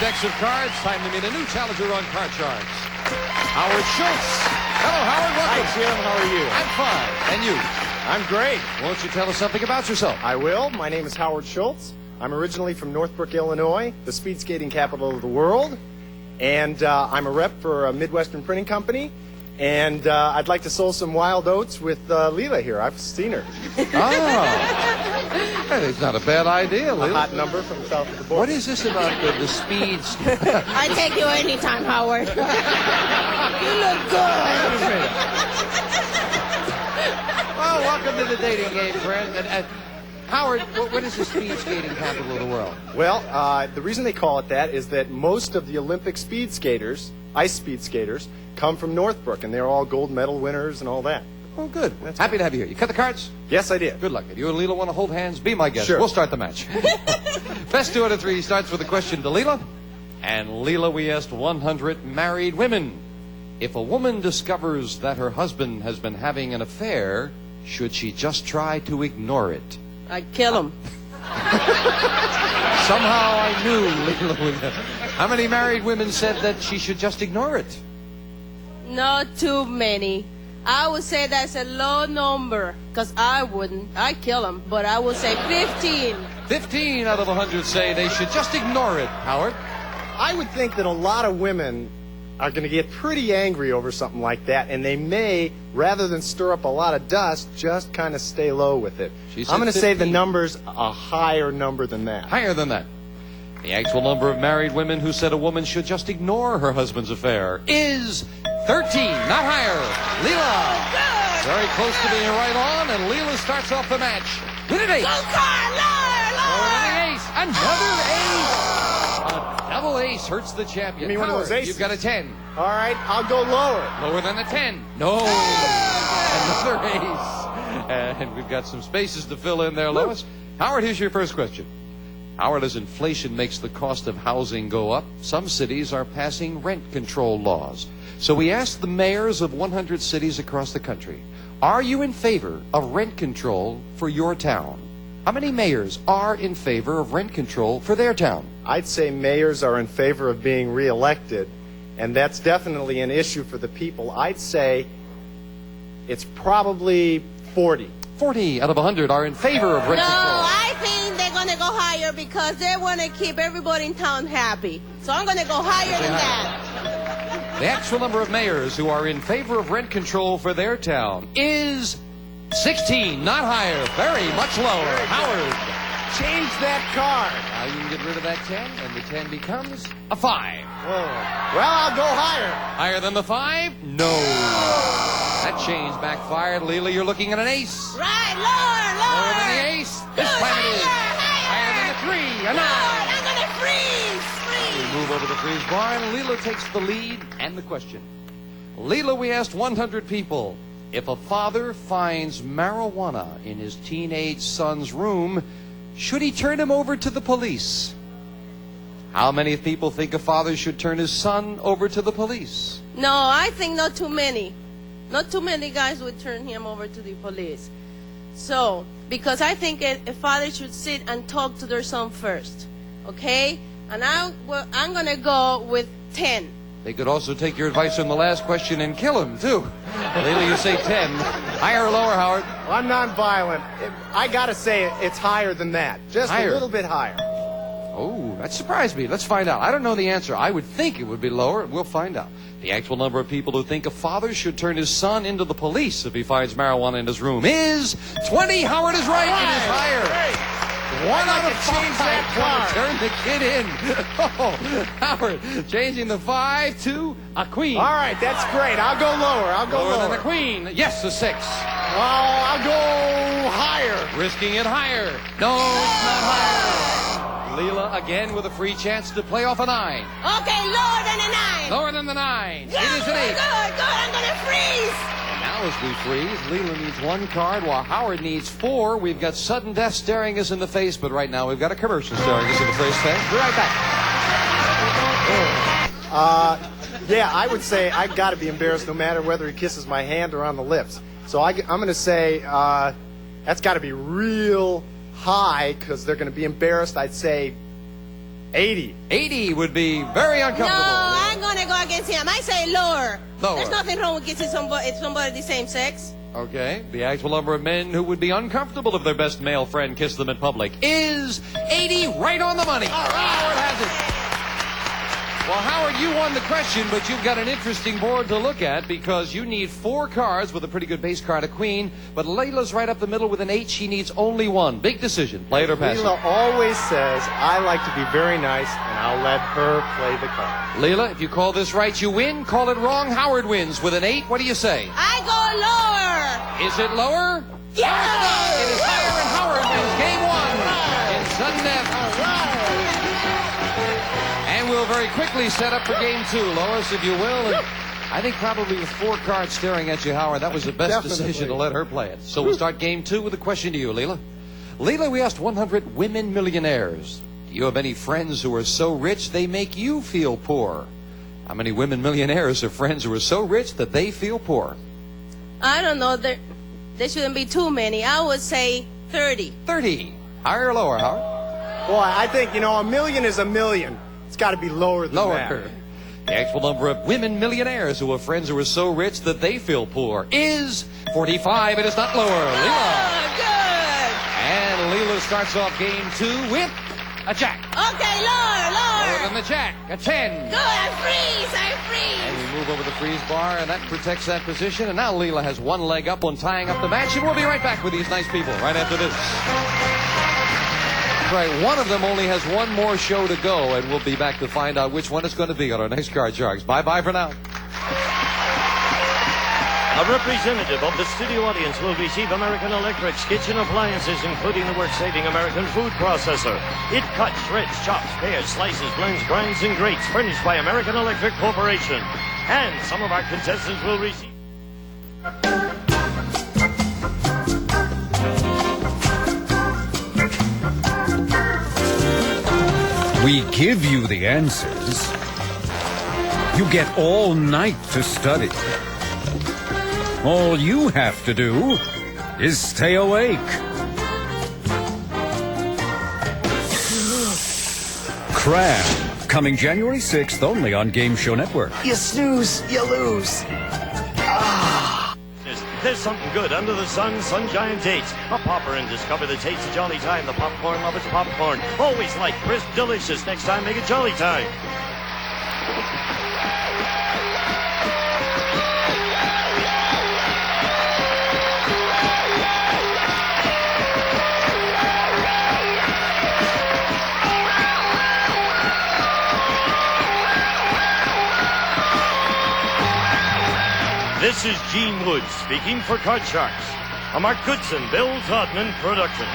decks of cards. Time to meet a new challenger on Card Sharks. Howard Schultz. Hello, Howard. Welcome. Hi, Jim. How are you? I'm fine. And you? I'm great. Won't you tell us something about yourself? I will. My name is Howard Schultz. I'm originally from Northbrook, Illinois, the speed skating capital of the world. And I'm a rep for a Midwestern printing company. And I'd like to sow some wild oats with Leela here. I've seen her. Oh. That is not a bad idea, A Lily. hot number from south of the border. What is this about the speeds? I take you anytime, Howard. You look good. Well, welcome to the dating game, friend. And, Howard, what is the speed skating capital of the world? Well, the reason they call it that is that most of the Olympic speed skaters, ice speed skaters, come from Northbrook, and they're all gold medal winners and all that. Oh, good. Happy to have you here. You cut the cards? Yes, I did. Good luck. If you and Leela want to hold hands, be my guest. Sure. We'll start the match. Best 2 out of 3 starts with a question to Leela. And Leela, we asked 100 married women. If a woman discovers that her husband has been having an affair, should she just try to ignore it? I'd kill him. Somehow I knew Leela would. How many married women said that she should just ignore it? Not too many. I would say that's a low number, because I wouldn't. I'd kill him, but I would say 15. 15 out of 100 say they should just ignore it, Howard. I would think that a lot of women are going to get pretty angry over something like that, and they may, rather than stir up a lot of dust, just kind of stay low with it. I'm going to say the number's a higher number than that. Higher than that. The actual number of married women who said a woman should just ignore her husband's affair is 13, not higher. Leela. Good. Very close to being right on, and Leela starts off the match with an ace. Go, Carl, Lower than Lord. the ace. Another ace. A double ace hurts the champion. Give me one of those Howard, aces. You've got a 10. All right, I'll go lower. Lower than a 10. No. Another ace. And we've got some spaces to fill in there, Lois. Howard, here's your first question. Howard, as inflation makes the cost of housing go up, some cities are passing rent control laws. So we asked the mayors of 100 cities across the country, are you in favor of rent control for your town? How many mayors are in favor of rent control for their town? I'd say mayors are in favor of being reelected, and that's definitely an issue for the people. I'd say it's probably 40. 40 out of 100 are in favor of rent No, control. I think they're going to go higher because they want to keep everybody in town happy. So I'm going to go higher than that. The actual number of mayors who are in favor of rent control for their town is 16, not higher, very much lower. Howard, Change that card. now you can get rid of that 10, and the 10 becomes a 5. Whoa. Well, I'll go higher. Higher than the 5? No. That change backfired. Leela, you're looking at an ace. Right, lower, Lower lower. than the ace. This Good, time it is. higher. Higher than the 3, a 9. Lord, I'm going to freeze. We Freeze. move over to freeze bar, and Leela takes the lead and the question. Leela, we asked 100 people, if a father finds marijuana in his teenage son's room, should he turn him over to the police? How many people think a father should turn his son over to the police? No, I think not too many. Not too many guys would turn him over to the police. So, because I think a father should sit and talk to their son first. Okay? And I'm going to go with 10. They could also take your advice on the last question and kill him, too. Leela, you say 10. Higher or lower, Howard? Well, I'm nonviolent. I got to say it's higher than that. Just Higher. a little bit higher. Oh, that surprised me. Let's find out. I don't know the answer. I would think it would be lower. We'll find out. The actual number of people who think a father should turn his son into the police if he finds marijuana in his room is 20. Howard is right. It is higher. Hey. 1 out of change 5. that card. Turn the kid in. Oh, Howard, changing the 5 to a queen. All right, that's great. I'll go lower. I'll go Lower lower. than a queen. Yes, a 6. Well, I'll go higher. Risking it higher. No, it's not higher. Leela again with a free chance to play off a 9. Okay, lower than a 9. Lower than the 9. Good, It is an 8. Good, good. I'm going to freeze. And now as we freeze, Leela needs 1 card while Howard needs 4. We've got sudden death staring us in the face, but right now we've got a commercial staring us in the face. Thanks. Be right back. Yeah, I would say I got to be embarrassed no matter whether he kisses my hand or on the lips. So I'm going to say that's got to be real high because they're going to be embarrassed. I'd say 80. 80 would be very No, uncomfortable. I'm gonna go against him. I say lower. Lower. There's nothing wrong with kissing somebody the same sex. Okay. The actual number of men who would be uncomfortable if their best male friend kissed them in public is 80, right on the money. All right. Howard has it. Well, Howard, you won the question, but you've got an interesting board to look at because you need 4 cards with a pretty good base card, a queen. But Layla's right up the middle with an 8. She needs only 1. Big decision. Play it or pass it. Leela always says, I like to be very nice, and I'll let her play the card. Leela, if you call this right, you win. Call it wrong, Howard wins with an 8. What do you say? I go lower. Is it lower? Yeah. It is higher, and Howard wins game 1 in sudden death. And we'll very quickly set up for game 2, Lois, if you will. And I think probably with 4 cards staring at you, Howard, that was the best decision to let her play it. So we'll start game 2 with a question to you, Leela. Leela, we asked 100 women millionaires. Do you have any friends who are so rich they make you feel poor? How many women millionaires have friends who are so rich that they feel poor? I don't know. There shouldn't be too many. I would say 30. 30. Higher or lower, Howard? Boy, I think, a million is a million. It's got to be lower than that. Lower. The actual number of women millionaires who have friends who are so rich that they feel poor is 45. It is not lower. Leela. Oh, good. And Leela starts off game 2 with a jack. Okay, lower. Lower than the jack. A 10. Good, I freeze. And we move over the freeze bar, and that protects that position. And now Leela has 1 leg up on tying up the match, and we'll be right back with these nice people right after this. Right, one of them only has 1 more show to go, and we'll be back to find out which one it's going to be on our next Card Sharks. Bye-bye for now. A representative of the studio audience will receive American Electric's kitchen appliances, including the work-saving American food processor. It cuts, shreds, chops, pares, slices, blends, grinds, and grates, furnished by American Electric Corporation. And some of our contestants will receive... We give you the answers. You get all night to study. All you have to do is stay awake. Crab, coming January 6th only on Game Show Network. You snooze, you lose. There's something good under the sun, Sunshine Tates. A popper and discover the taste of Jolly Time. The popcorn lovers popcorn. Always like crisp, delicious. Next time, make it Jolly Time. This is Gene Woods speaking for Card Sharks. A Mark Goodson, Bill Todman production.